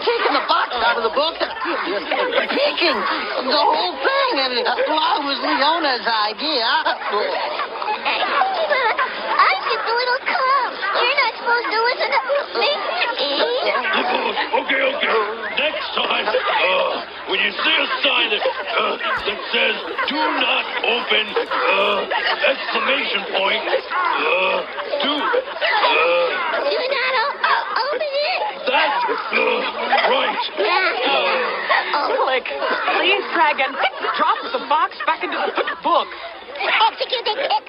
taking the box out of the book, peeking the whole thing, and it was Leona's idea. I'm just a little calm. You're not supposed to listen to me. Okay. Next time, when you see a sign that says "Do not open!" Exclamation point. Do not open it. That's right. Click. Please, Dragon. Drop the box back into the book. Executing pick up.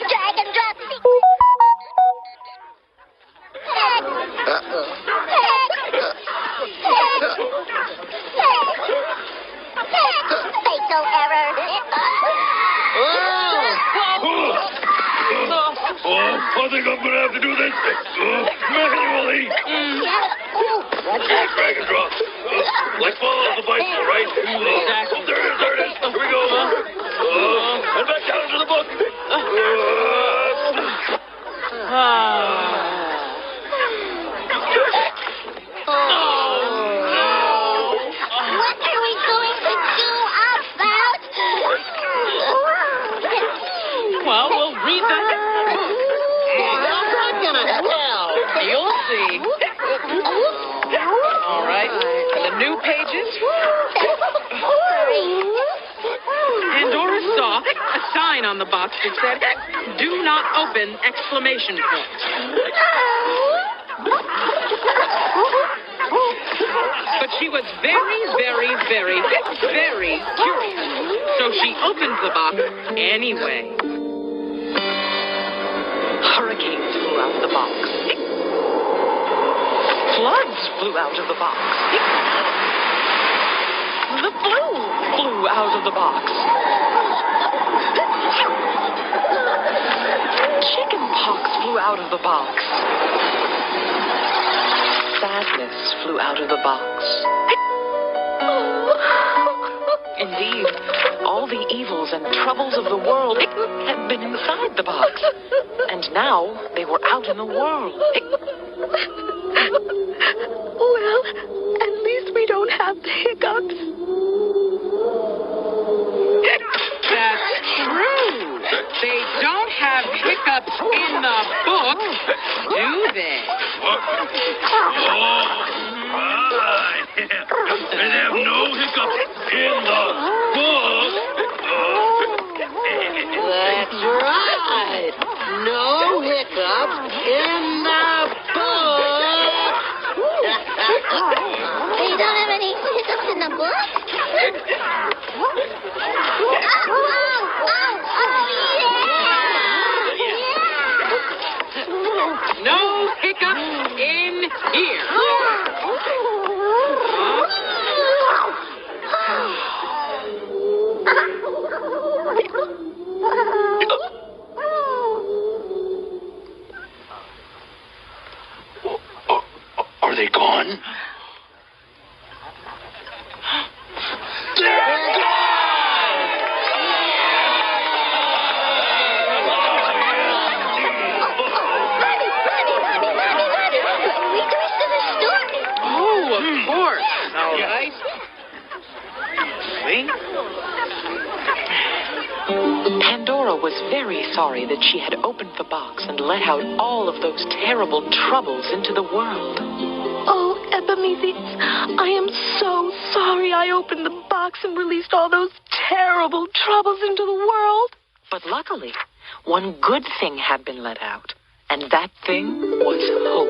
Dragon drop. Fatal error. I think I'm gonna have to do this manually. Drag and drop. Like fall off the bicycle, right? Exactly. There it is. Here we go. And back down to the book. What are we going to do about? Well, we'll read the... I'm not gonna help. You'll see. All right. The new pages. Pandora saw a sign on the box that said, "Do not open!" Exclamation point. But she was very, very, very, very curious. So she opened the box anyway. Hurricanes flew out of the box. Floods flew out of the box. The flu flew out of the box. Chicken pox flew out of the box. Sadness flew out of the box. Indeed, all the evils and troubles of the world had been inside the box. And now they were out in the world. Well, at least we don't have the hiccups. That's true. They don't have hiccups in the book, do they? They have no hiccups in the book. That's right. No hiccups in the book. They don't have any hiccups in the book? No hiccups in here. Are they gone? Of course. All right. See? Pandora was very sorry that she had opened the box and let out all of those terrible troubles into the world. Oh, Epimetheus, I am so sorry I opened the box and released all those terrible troubles into the world. But luckily, one good thing had been let out, and that thing was hope.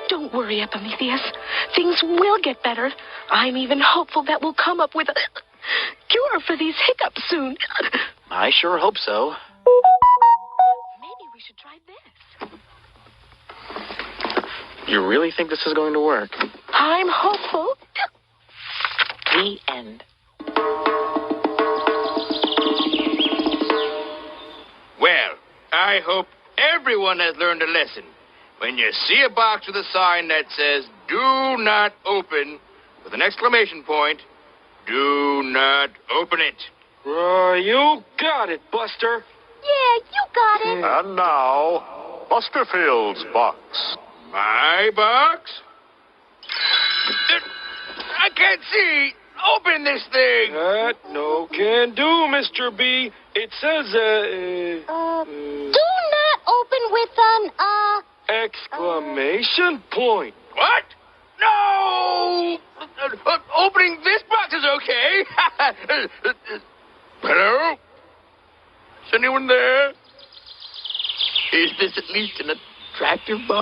Don't worry, Epimetheus. Things will get better. I'm even hopeful that we'll come up with a cure for these hiccups soon. I sure hope so. Maybe we should try this. You really think this is going to work? I'm hopeful. The end. Well, I hope everyone has learned a lesson. When you see a box with a sign that says, "Do not open," with an exclamation point, do not open it. You got it, Buster. Yeah, you got it. And now, Busterfield's box. My box? I can't see. Open this thing. That no can do, Mr. B. It says, Do not open with an, exclamation point. What? No! Opening this box is okay. Hello? Is anyone there? Is this at least an attractive box?